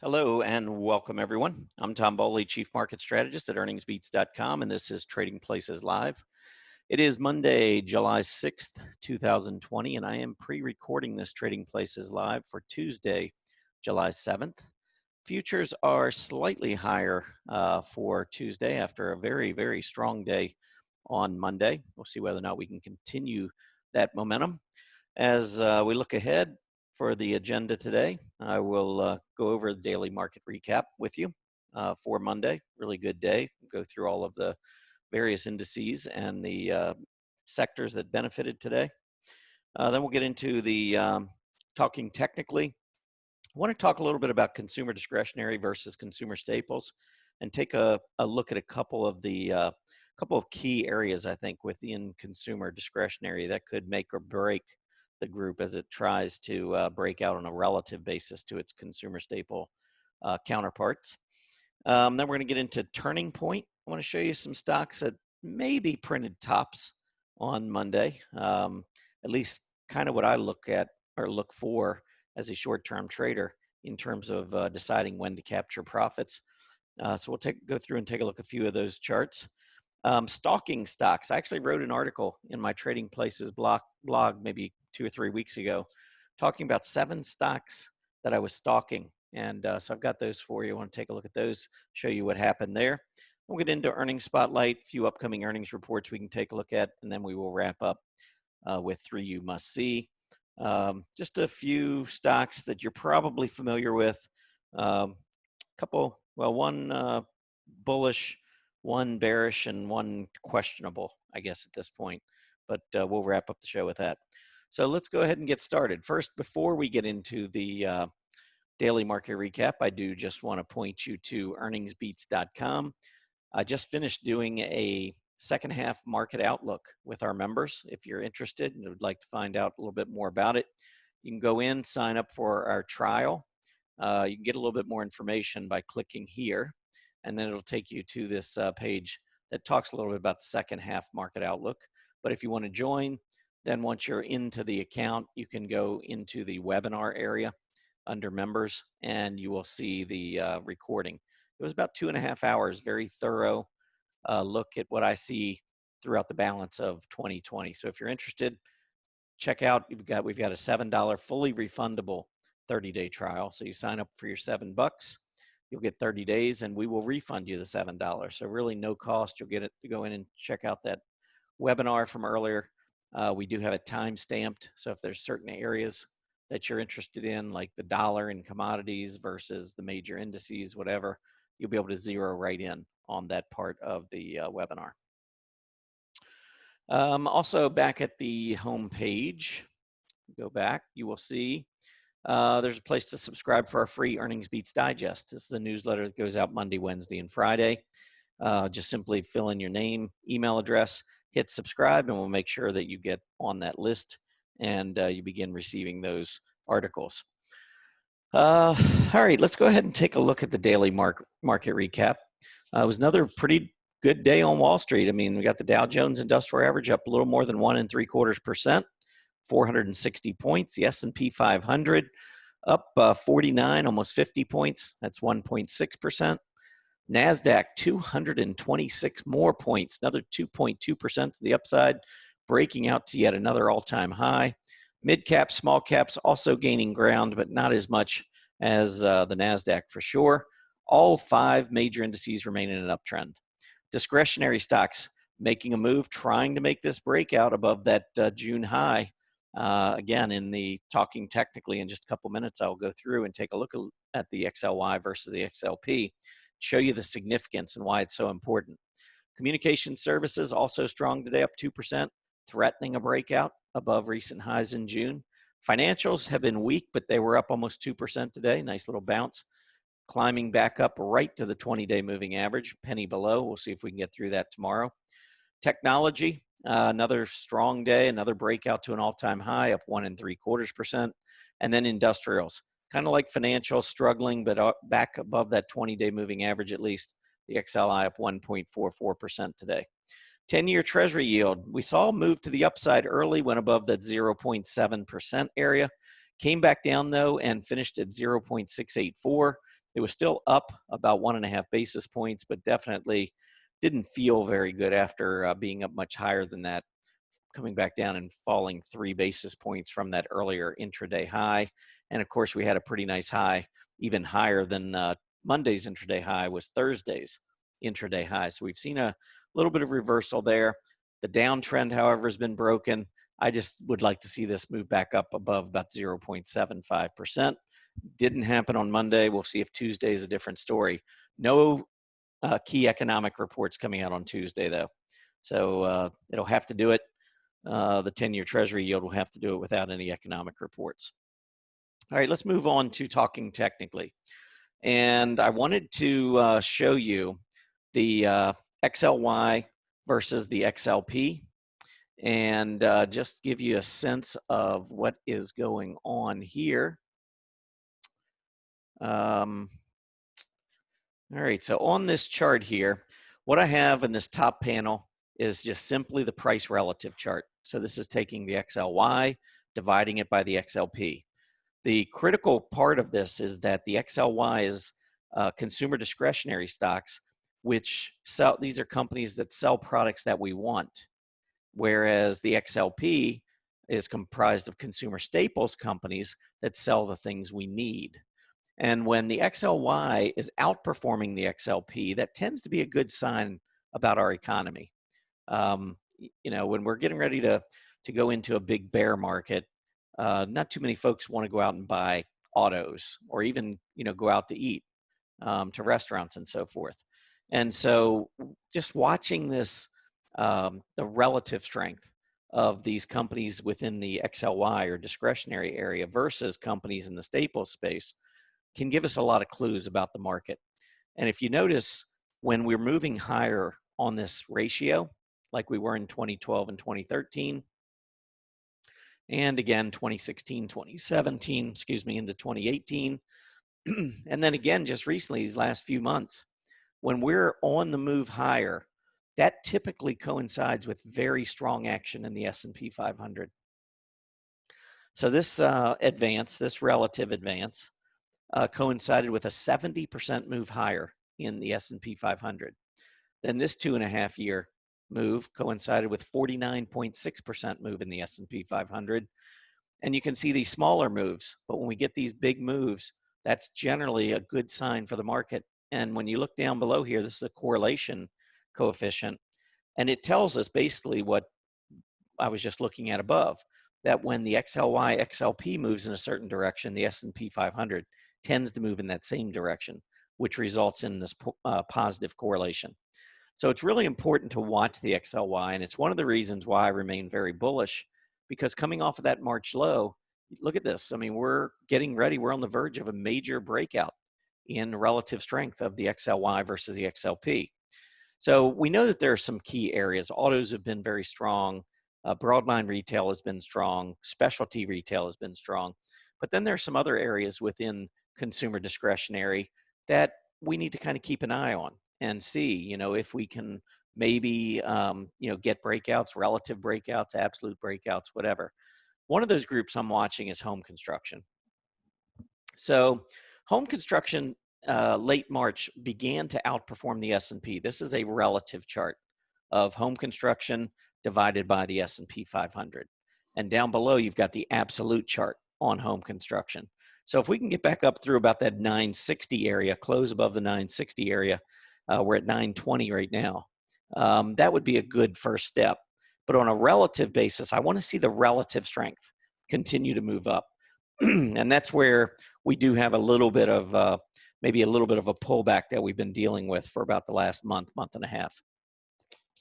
Hello and welcome, everyone. I'm Tom Bowley, Chief Market Strategist at earningsbeats.com, and this is Trading Places Live. It is Monday, July 6th, 2020, and I am pre-recording this Trading Places Live for Tuesday, July 7th. Futures are slightly higher for Tuesday after a very, very strong day on Monday. We'll see whether or not we can continue that momentum. As we look ahead for the agenda today, I will go over the daily market recap with you for Monday. Really good day. Go through all of the various indices and the sectors that benefited today. Then we'll get into the talking technically. I want to talk a little bit about consumer discretionary versus consumer staples and take a look at a couple of the couple of key areas, I think, within consumer discretionary that could make or break the group as it tries to break out on a relative basis to its consumer staple counterparts. Then we're going to get into turning point. I want to show you some stocks that maybe printed tops on Monday, at least kind of what I look at or look for as a short-term trader in terms of deciding when to capture profits. So we'll go through and take a look at a few of those charts. Stalking stocks. I actually wrote an article in my Trading Places blog maybe 2 or 3 weeks ago talking about 7 stocks that I was stalking. And so I've got those for you. I want to take a look at those, show you what happened there. We'll get into earnings spotlight, a few upcoming earnings reports we can take a look at, and then we will wrap up with 3 you must see. Just a few stocks that you're probably familiar with. One bullish, one bearish, and one questionable, I guess, at this point. But we'll wrap up the show with that. So let's go ahead and get started. First, before we get into the daily market recap, I do just want to point you to earningsbeats.com. I just finished doing a second half market outlook with our members. If you're interested and would like to find out a little bit more about it, you can go in, sign up for our trial. You can get a little bit more information by clicking here, and then it'll take you to this page that talks a little bit about the second half market outlook. But if you want to join, then once you're into the account, you can go into the webinar area under members, and you will see the recording. It was about 2.5 hours, very thorough look at what I see throughout the balance of 2020. So if you're interested, check out, we've got a $7 fully refundable 30-day trial. So you sign up for your $7, you'll get 30 days, and we will refund you the $7. So really no cost. You'll get it to go in and check out that webinar from earlier. We do have it time stamped. So if there's certain areas that you're interested in, like the dollar and commodities versus the major indices, whatever, you'll be able to zero right in on that part of the webinar. Also, back at the home page, go back, you will see there's a place to subscribe for our free Earnings Beats Digest. This is a newsletter that goes out Monday, Wednesday, and Friday. Just simply fill in your name, email address, hit subscribe, and we'll make sure that you get on that list and you begin receiving those articles. All right, let's go ahead and take a look at the daily market recap. It was another pretty good day on Wall Street. I mean, we got the Dow Jones Industrial Average up a little more than 1.75%, 460 points. The S&P 500 up 49, almost 50 points. That's 1.6%. NASDAQ 226 more points, another 2.2% to the upside, breaking out to yet another all-time high. Mid caps, small caps also gaining ground, but not as much as the NASDAQ for sure. All 5 major indices remain in an uptrend. Discretionary stocks making a move, trying to make this breakout above that June high. Again, in the talking technically in just a couple minutes, I'll go through and take a look at the XLY versus the XLP, show you the significance and why it's so important. Communication services also strong today, up 2%, threatening a breakout above recent highs in June. Financials have been weak, but they were up almost 2% today. Nice little bounce, climbing back up right to the 20-day moving average, penny below. We'll see if we can get through that tomorrow. Technology, another strong day, another breakout to an all-time high, up 1.75%. And then industrials, kind of like financial, struggling, but back above that 20-day moving average at least. The XLI up 1.44% today. 10-year Treasury yield, we saw a move to the upside early, went above that 0.7% area, came back down though and finished at 0.684. It was still up about 1.5 basis points, but definitely didn't feel very good after being up much higher than that, coming back down and falling 3 basis points from that earlier intraday high. And of course, we had a pretty nice high, even higher than Monday's intraday high was Thursday's intraday high. So we've seen a little bit of reversal there. The downtrend, however, has been broken. I just would like to see this move back up above about 0.75%. Didn't happen on Monday. We'll see if Tuesday is a different story. No key economic reports coming out on Tuesday, though. So it'll have to do it. The 10-year Treasury yield will have to do it without any economic reports. All right, let's move on to talking technically. And I wanted to show you the XLY versus the XLP, and just give you a sense of what is going on here. All right, so on this chart here, what I have in this top panel is just simply the price relative chart. So this is taking the XLY, dividing it by the XLP. The critical part of this is that the XLY is consumer discretionary stocks, which sell, these are companies that sell products that we want, whereas the XLP is comprised of consumer staples companies that sell the things we need. And when the XLY is outperforming the XLP, that tends to be a good sign about our economy. You know, when we're getting ready to go into a big bear market, not too many folks want to go out and buy autos or even, you know, go out to eat, to restaurants and so forth. And so just watching this, the relative strength of these companies within the XLY or discretionary area versus companies in the staples space can give us a lot of clues about the market. And if you notice, when we're moving higher on this ratio, like we were in 2012 and 2013, and again 2016, 2017, excuse me, into 2018, and then again just recently these last few months, when we're on the move higher, that typically coincides with very strong action in the S&P 500. So this advance, this relative advance, coincided with a 70% move higher in the S&P 500. Then this 2.5-year move coincided with 49.6% move in the S&P 500. And you can see these smaller moves, but when we get these big moves, that's generally a good sign for the market. And when you look down below here, this is a correlation coefficient, and it tells us basically what I was just looking at above, that when the XLY, XLP moves in a certain direction, the S&P 500 tends to move in that same direction, which results in this positive correlation. So it's really important to watch the XLY, and it's one of the reasons why I remain very bullish, because coming off of that March low, look at this. I mean, we're getting ready. We're on the verge of a major breakout in relative strength of the XLY versus the XLP. So we know that there are some key areas. Autos have been very strong. Broadline retail has been strong. Specialty retail has been strong. But then there are some other areas within consumer discretionary that we need to kind of keep an eye on and see, you know, if we can maybe, you know, get breakouts, relative breakouts, absolute breakouts, whatever. One of those groups I'm watching is home construction. So home construction late March began to outperform the S&P. This is a relative chart of home construction divided by the S&P 500. And down below, you've got the absolute chart on home construction. So if we can get back up through about that 960 area, close above the 960 area, we're at 920 right now. That would be a good first step. But on a relative basis, I want to see the relative strength continue to move up. And that's where we do have a little bit of, maybe a little bit of a pullback that we've been dealing with for about the last month, month and a half.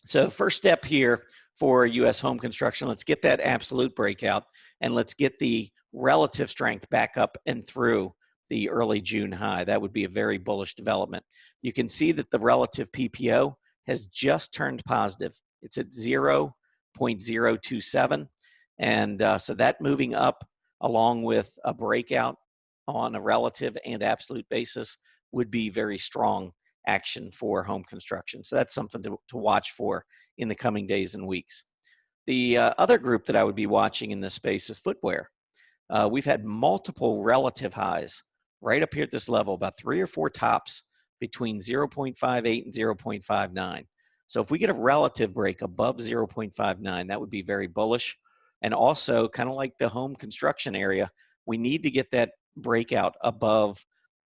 So first step here for U.S. home construction, let's get that absolute breakout, and let's get the relative strength back up and through the early June high. That would be a very bullish development. You can see that the relative PPO has just turned positive. It's at 0.027. And so that moving up along with a breakout on a relative and absolute basis would be very strong action for home construction. So that's something to watch for in the coming days and weeks. The other group that I would be watching in this space is footwear. We've had multiple relative highs right up here at this level, about 3 or 4 tops between 0.58 and 0.59. So if we get a relative break above 0.59, that would be very bullish. And also, kind of like the home construction area, we need to get that breakout above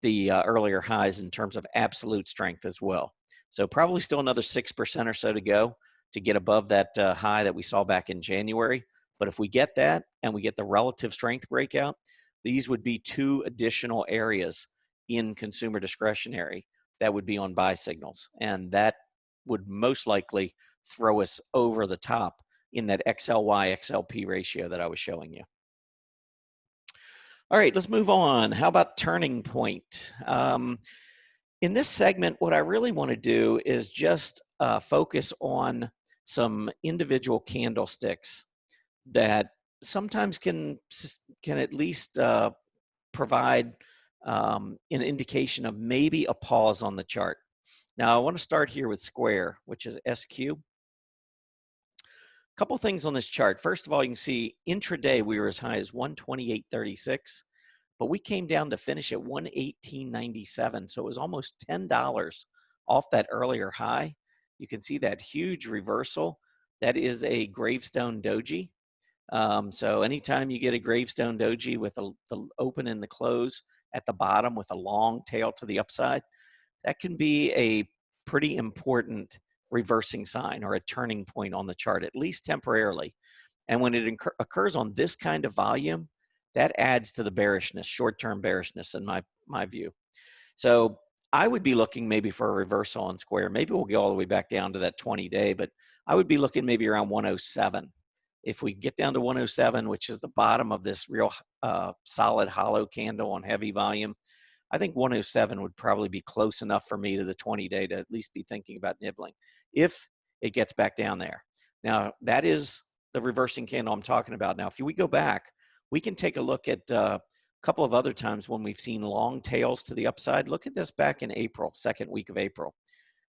the earlier highs in terms of absolute strength as well. So probably still another 6% or so to go to get above that high that we saw back in January. But if we get that and we get the relative strength breakout, these would be 2 additional areas in consumer discretionary that would be on buy signals. And that would most likely throw us over the top in that XLY XLP ratio that I was showing you. All right, let's move on. How about turning point? In this segment, what I really want to do is just focus on some individual candlesticks that sometimes can at least provide an indication of maybe a pause on the chart. Now, I want to start here with Square, which is SQ. A couple things on this chart. First of all, you can see intraday we were as high as 128.36, but we came down to finish at 118.97, so it was almost $10 off that earlier high. You can see that huge reversal. That is a gravestone doji. So anytime you get a gravestone doji with the open and the close at the bottom with a long tail to the upside, that can be a pretty important reversing sign or a turning point on the chart, at least temporarily. And when it occurs on this kind of volume, that adds to the bearishness, short-term bearishness in my view. So I would be looking maybe for a reversal on Square. Maybe we'll go all the way back down to that 20-day, but I would be looking maybe around 107. If we get down to 107, which is the bottom of this real solid hollow candle on heavy volume, I think 107 would probably be close enough for me to the 20-day to at least be thinking about nibbling if it gets back down there. Now, that is the reversing candle I'm talking about. Now, if we go back, we can take a look at a couple of other times when we've seen long tails to the upside. Look at this back in April, second week of April.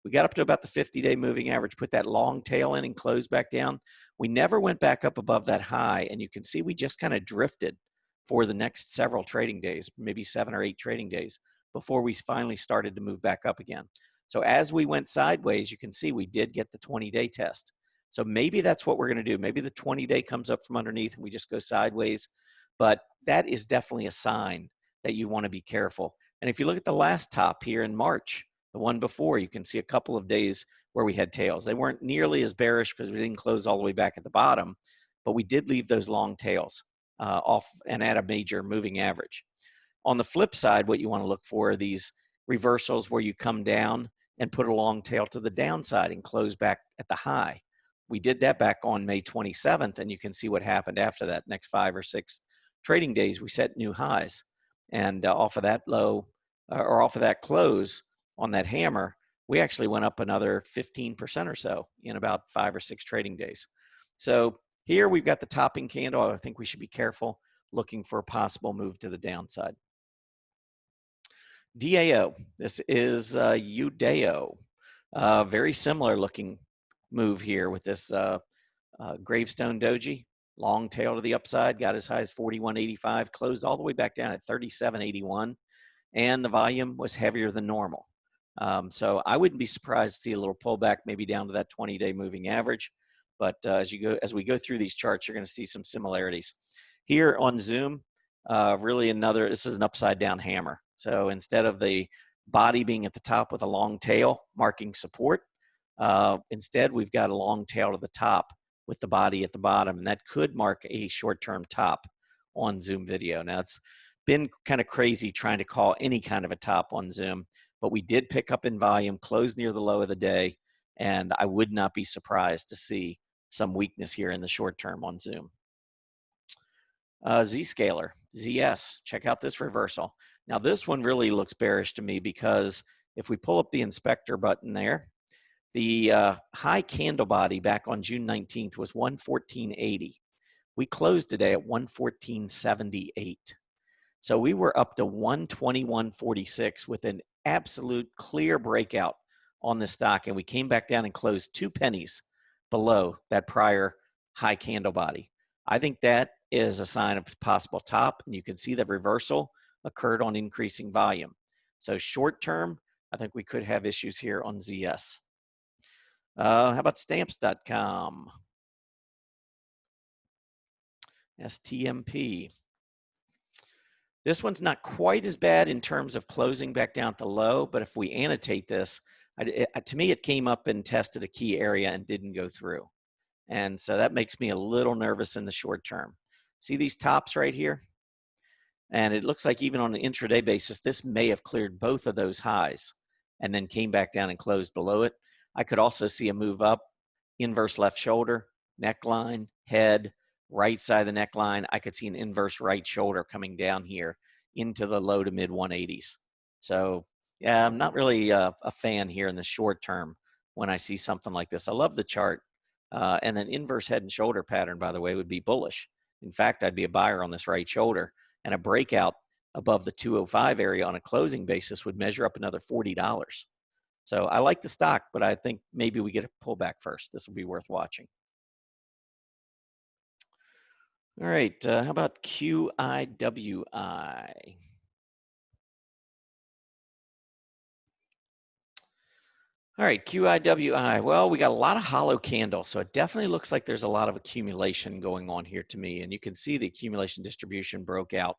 We got up to about the 50-day moving average, put that long tail in and closed back down. We never went back up above that high, and you can see we just kind of drifted for the next several trading days, maybe 7 or 8 trading days, before we finally started to move back up again. So as we went sideways, you can see we did get the 20-day test. So maybe that's what we're going to do. Maybe the 20-day comes up from underneath and we just go sideways. But that is definitely a sign that you want to be careful. And if you look at the last top here in March, the one before, you can see a couple of days where we had tails. They weren't nearly as bearish because we didn't close all the way back at the bottom, but we did leave those long tails off and at a major moving average. On the flip side, what you want to look for are these reversals where you come down and put a long tail to the downside and close back at the high. We did that back on May 27th, and you can see what happened after that. Next 5 or 6 trading days, we set new highs. And off of that low, or off of that close on that hammer, we actually went up another 15% or so in about 5 or 6 trading days. So here we've got the topping candle. I think we should be careful looking for a possible move to the downside. DAO, this is UDAO. Very similar looking move here with this gravestone doji. Long tail to the upside, got as high as 41.85, closed all the way back down at 37.81, and the volume was heavier than normal. So I wouldn't be surprised to see a little pullback, maybe down to that 20-day moving average. But as we go through these charts, you're going to see some similarities. Here on Zoom, really this is an upside down hammer. So instead of the body being at the top with a long tail marking support, instead we've got a long tail to the top with the body at the bottom, and that could mark a short-term top on Zoom video. Now, it's been kind of crazy trying to call any kind of a top on Zoom, but we did pick up in volume, closed near the low of the day, and I would not be surprised to see some weakness here in the short term on Zoom. Zscaler, ZS, check out this reversal. Now, this one really looks bearish to me because if we pull up the inspector button there, the high candle body back on June 19th was 114.80. We closed today at 114.78. So we were up to 121.46 with an absolute clear breakout on the stock, and we came back down and closed 2 pennies below that prior high candle body. I think that is a sign of possible top, and you can see the reversal occurred on increasing volume. So short term, I think we could have issues here on ZS. How about stamps.com? STMP. This one's not quite as bad in terms of closing back down at the low, but if we annotate this, to me, it came up and tested a key area and didn't go through. And so that makes me a little nervous in the short term. See these tops right here? And it looks like even on an intraday basis, this may have cleared both of those highs and then came back down and closed below it. I could also see a move up, inverse left shoulder, neckline, head, right side of the neckline. I could see an inverse right shoulder coming down here into the low to mid 180s. So yeah, I'm not really a fan here in the short term when I see something like this. I love the chart. And an inverse head and shoulder pattern, by the way, would be bullish. In fact, I'd be a buyer on this right shoulder, and a breakout above the 205 area on a closing basis would measure up another $40. So I like the stock, but I think maybe we get a pullback first. This will be worth watching. All right, how about QIWI? All right, QIWI. Well, we got a lot of hollow candles, so it definitely looks like there's a lot of accumulation going on here to me. And you can see the accumulation distribution broke out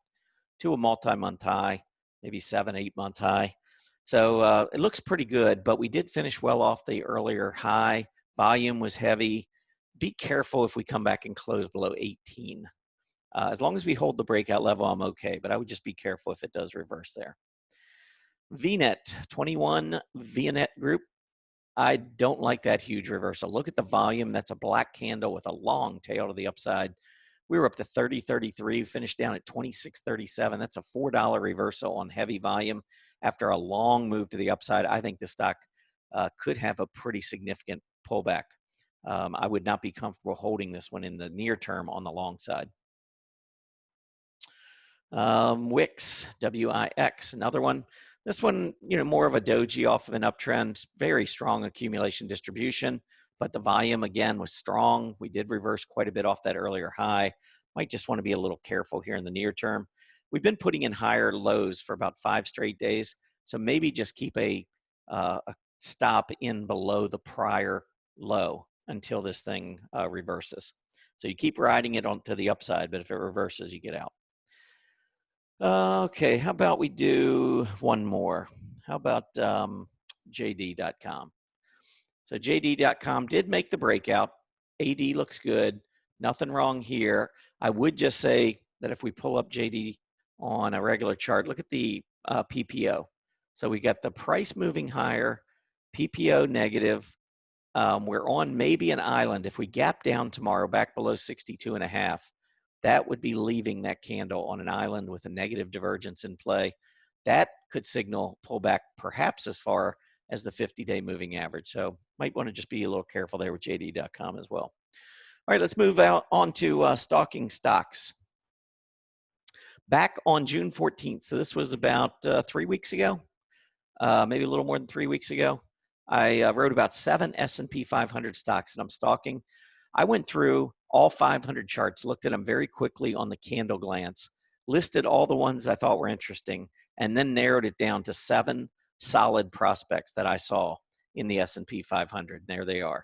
to a multi-month high, maybe 7-8 month high. So it looks pretty good, but we did finish well off the earlier high. Volume was heavy. Be careful if we come back and close below 18. As long as we hold the breakout level, I'm okay, but I would just be careful if it does reverse there. VNet, 21 VNet group. I don't like that huge reversal. Look at the volume. That's a black candle with a long tail to the upside. We were up to 30.33, finished down at 26.37. That's a $4 reversal on heavy volume after a long move to the upside. I think the stock could have a pretty significant pullback. I would not be comfortable holding this one in the near term on the long side. Wix, WIX, another one. This one, more of a doji off of an uptrend, very strong accumulation distribution, but the volume again was strong. We did reverse quite a bit off that earlier high. Might just want to be a little careful here in the near term. We've been putting in higher lows for about 5 straight days, so maybe just keep a stop in below the prior low until this thing reverses. So you keep riding it on to the upside, but if it reverses, you get out. Okay, how about we do one more? How about JD.com? So JD.com did make the breakout. AD looks good. Nothing wrong here. I would just say that if we pull up JD on a regular chart, look at the PPO. So we got the price moving higher, PPO negative. We're on maybe an island. If we gap down tomorrow back below 62.5, that would be leaving that candle on an island with a negative divergence in play. That could signal pullback perhaps as far as the 50-day moving average. So might want to just be a little careful there with JD.com as well. All right, let's move out on to Stalking Stocks. Back on June 14th, so this was about 3 weeks ago, maybe a little more than 3 weeks ago, I wrote about 7 S&P 500 stocks that I'm stalking. I went through all 500 charts, looked at them very quickly on the candle glance, listed all the ones I thought were interesting, and then narrowed it down to 7 solid prospects that I saw in the S&P 500. There they are.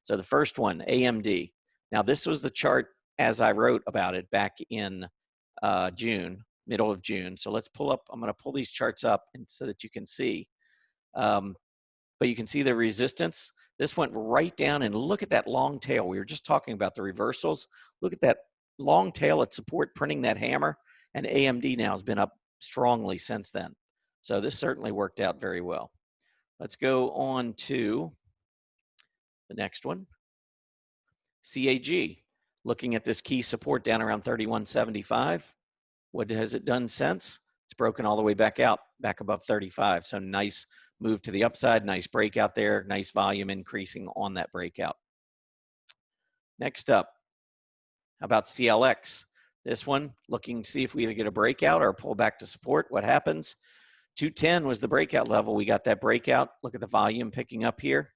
So the first one, AMD. Now this was the chart as I wrote about it back in June, middle of June. So let's pull up, I'm going to pull these charts up and so that you can see. But you can see the resistance. This went right down, and look at that long tail. We were just talking about the reversals. Look at that long tail at support printing that hammer, and AMD now has been up strongly since then. So this certainly worked out very well. Let's go on to the next one. CAG, looking at this key support down around 31.75. What has it done since? It's broken all the way back out, back above 35. So nice move to the upside, nice breakout there, nice volume increasing on that breakout. Next up, how about CLX? This one, looking to see if we either get a breakout or a pullback to support. What happens? 210 was the breakout level. We got that breakout. Look at the volume picking up here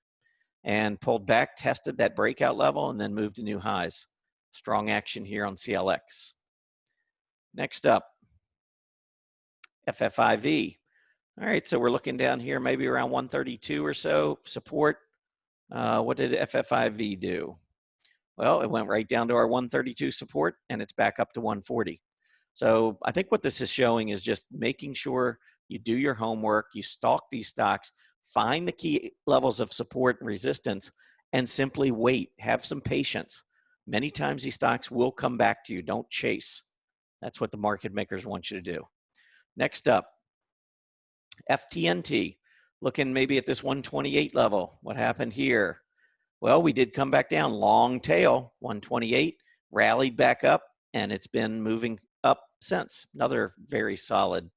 and pulled back, tested that breakout level, and then moved to new highs. Strong action here on CLX. Next up, FFIV. All right, so we're looking down here, maybe around 132 or so support. What did FFIV do? Well, it went right down to our 132 support, and it's back up to 140. So I think what this is showing is just making sure you do your homework, you stalk these stocks, find the key levels of support and resistance, and simply wait. Have some patience. Many times these stocks will come back to you. Don't chase. That's what the market makers want you to do. Next up, FTNT. Looking maybe at this 128 level. What happened here? Well, we did come back down. Long tail, 128, rallied back up, and it's been moving up since. Another very solid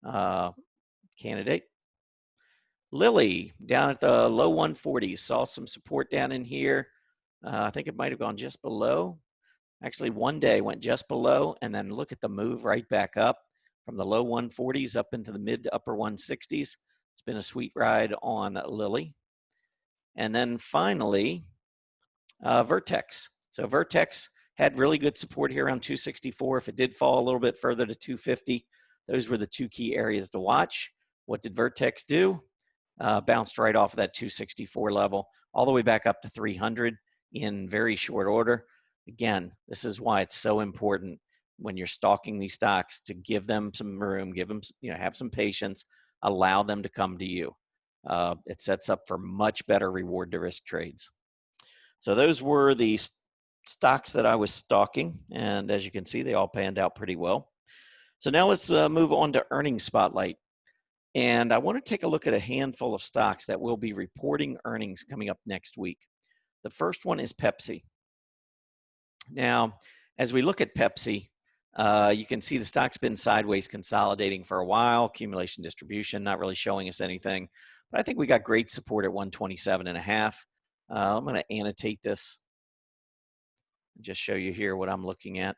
candidate. Lilly, down at the low 140s, saw some support down in here. I think it might have gone just below. Actually, one day went just below, and then look at the move right back up from the low 140s up into the mid to upper 160s. It's been a sweet ride on Lilly. And then finally, Vertex. So Vertex had really good support here around 264. If it did fall a little bit further to 250, those were the two key areas to watch. What did Vertex do? Bounced right off of that 264 level, all the way back up to 300 in very short order. Again, this is why it's so important when you're stalking these stocks to give them some room, give them, have some patience, allow them to come to you. It sets up for much better reward to risk trades. So those were the stocks that I was stalking, and as you can see, they all panned out pretty well. So now let's move on to earnings spotlight. And I want to take a look at a handful of stocks that will be reporting earnings coming up next week. The first one is Pepsi. Now, as we look at Pepsi, you can see the stock's been sideways consolidating for a while. Accumulation distribution, not really showing us anything. But I think we got great support at 127.5. I'm going to annotate this and just show you here what I'm looking at.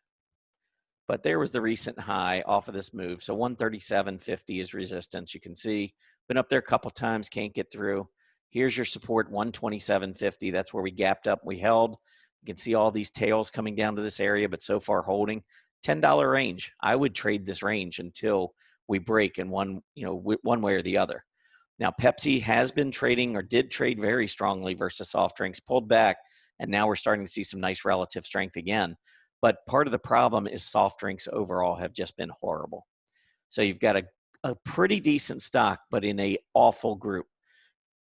But there was the recent high off of this move. So 137.50 is resistance. You can see, been up there a couple times, can't get through. Here's your support, 127.50. That's where we gapped up, we held. You can see all these tails coming down to this area, but so far holding. $10 range. I would trade this range until we break in one way or the other. Now, Pepsi has been trading, or did trade very strongly versus soft drinks, pulled back, and now we're starting to see some nice relative strength again. But part of the problem is soft drinks overall have just been horrible. So you've got a pretty decent stock, but in an awful group.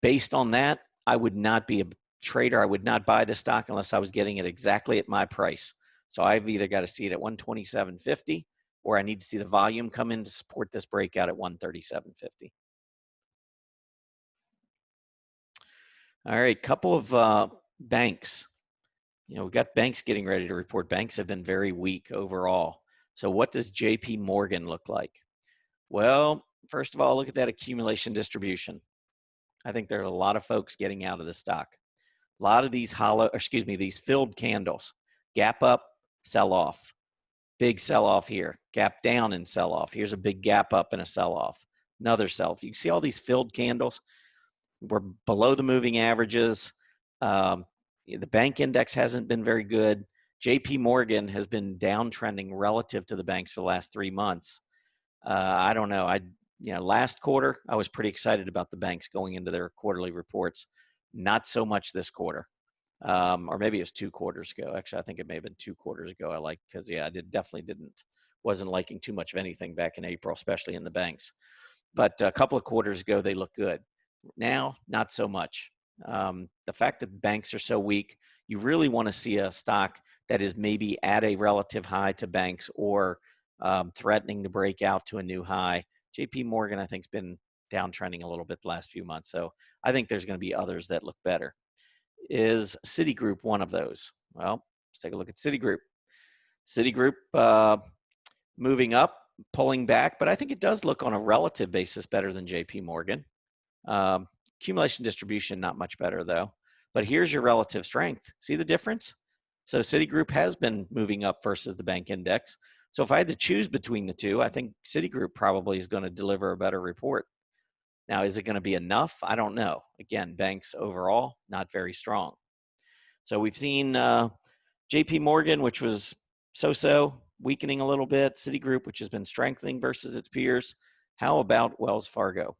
Based on that, I would not be a trader. I would not buy the stock unless I was getting it exactly at my price. So I've either got to see it at 127.50, or I need to see the volume come in to support this breakout at 137.50. All right, couple of banks. We've got banks getting ready to report. Banks have been very weak overall. So what does JP Morgan look like? Well, first of all, look at that accumulation distribution. I think there's a lot of folks getting out of the stock. A lot of these these filled candles. Gap up, sell off. Big sell off here. Gap down and sell off. Here's a big gap up and a sell off. Another sell off. You can see all these filled candles. We're below the moving averages. The bank index hasn't been very good. JP Morgan has been downtrending relative to the banks for the last 3 months. I don't know. Last quarter, I was pretty excited about the banks going into their quarterly reports. Not so much this quarter. Or maybe it was 2 quarters ago. Actually, I think it may have been 2 quarters ago. Wasn't liking too much of anything back in April, especially in the banks. But a couple of quarters ago, they looked good. Now, not so much. The fact that banks are so weak, you really want to see a stock that is maybe at a relative high to banks, or threatening to break out to a new high. JP Morgan, I think, has been downtrending a little bit the last few months. So I think there's going to be others that look better. Is Citigroup one of those? Well, let's take a look at Citigroup. Citigroup moving up, pulling back, but I think it does look on a relative basis better than JP Morgan. Accumulation distribution, not much better though. But here's your relative strength. See the difference? So Citigroup has been moving up versus the bank index. So if I had to choose between the two, I think Citigroup probably is going to deliver a better report. Now, is it going to be enough? I don't know. Again, banks overall, not very strong. So we've seen JP Morgan, which was so-so, weakening a little bit. Citigroup, which has been strengthening versus its peers. How about Wells Fargo?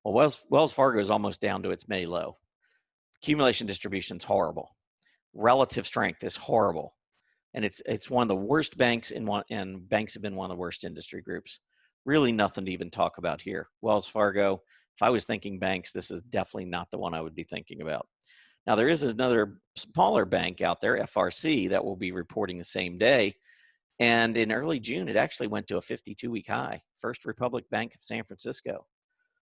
Well, Wells Fargo is almost down to its May low. Accumulation distribution is horrible. Relative strength is horrible. And it's one of the worst banks and banks have been one of the worst industry groups. Really nothing to even talk about here. Wells Fargo, if I was thinking banks, this is definitely not the one I would be thinking about. Now, there is another smaller bank out there, FRC, that will be reporting the same day. And in early June, it actually went to a 52-week high, First Republic Bank of San Francisco.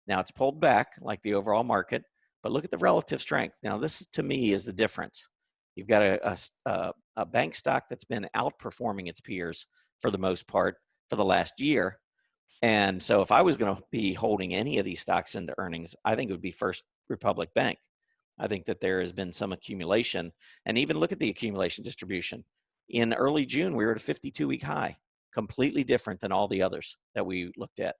Now, it's pulled back like the overall market, but look at the relative strength. Now, this to me is the difference. You've got a bank stock that's been outperforming its peers for the most part for the last year. And so if I was going to be holding any of these stocks into earnings, I think it would be First Republic Bank. I think that there has been some accumulation. And even look at the accumulation distribution. In early June, we were at a 52-week high, completely different than all the others that we looked at.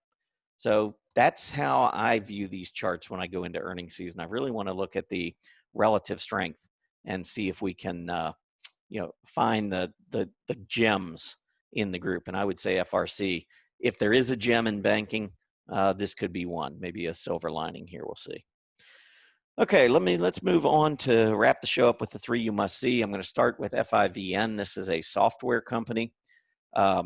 So that's how I view these charts when I go into earnings season. I really want to look at the relative strength and see if we can find the gems in the group. And I would say FRC, if there is a gem in banking, this could be one, maybe a silver lining here. We'll see. Okay, let's move on to wrap the show up with the three you must see. I'm going to start with FIVN. This is a software company.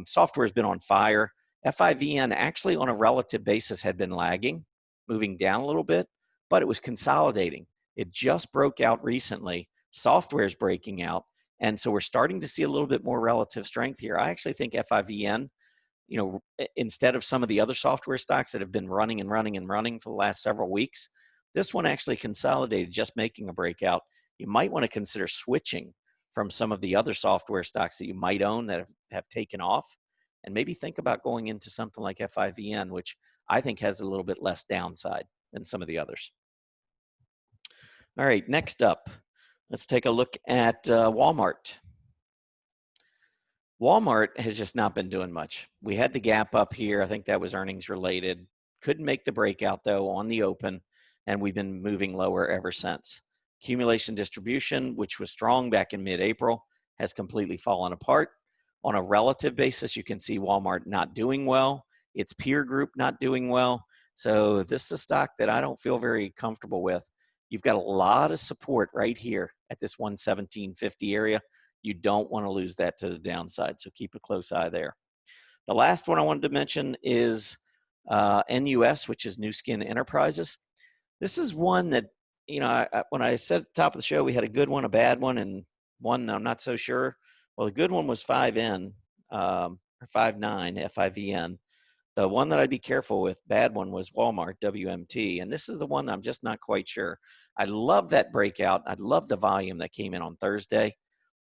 Software has been on fire. FIVN actually on a relative basis had been lagging, moving down a little bit, but it was consolidating. It just broke out recently. Software is breaking out. And so we're starting to see a little bit more relative strength here. I actually think FIVN, instead of some of the other software stocks that have been running for the last several weeks, this one actually consolidated, just making a breakout. You might want to consider switching from some of the other software stocks that you might own that have taken off, and maybe think about going into something like FIVN, which I think has a little bit less downside than some of the others. All right, next up, let's take a look at Walmart. Walmart has just not been doing much. We had the gap up here. I think that was earnings related. Couldn't make the breakout, though, on the open, and we've been moving lower ever since. Accumulation distribution, which was strong back in mid-April, has completely fallen apart. On a relative basis, you can see Walmart not doing well, its peer group not doing well. So this is a stock that I don't feel very comfortable with. You've got a lot of support right here at this 117.50 area. You don't want to lose that to the downside, so keep a close eye there. The last one I wanted to mention is NUS, which is New Skin Enterprises. This is one that, when I said at the top of the show, we had a good one, a bad one, and one I'm not so sure. Well, the good one was FIVN, or FIVN, FIVN. The one that I'd be careful with, bad one, was Walmart, WMT. And this is the one that I'm just not quite sure. I love that breakout. I love the volume that came in on Thursday.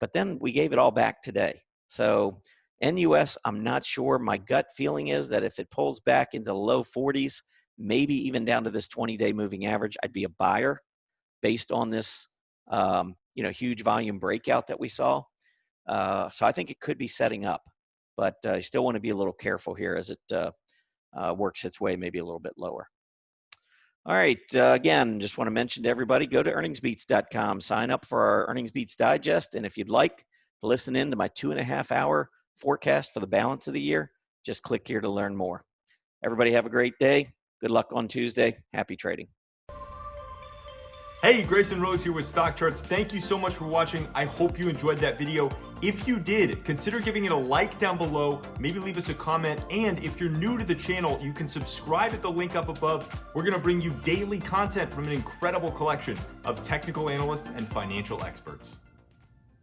But then we gave it all back today. So NUS, I'm not sure. My gut feeling is that if it pulls back into the low 40s, maybe even down to this 20-day moving average, I'd be a buyer based on this huge volume breakout that we saw. So I think it could be setting up, but you still want to be a little careful here as it works its way maybe a little bit lower. All right, again, just want to mention to everybody, go to earningsbeats.com, sign up for our Earnings Beats Digest, and if you'd like to listen in to my 2.5-hour forecast for the balance of the year, just click here to learn more. Everybody have a great day. Good luck on Tuesday. Happy trading. Hey, Grayson Rose here with StockCharts. Thank you so much for watching. I hope you enjoyed that video. If you did, consider giving it a like down below, maybe leave us a comment, and if you're new to the channel, you can subscribe at the link up above. We're gonna bring you daily content from an incredible collection of technical analysts and financial experts.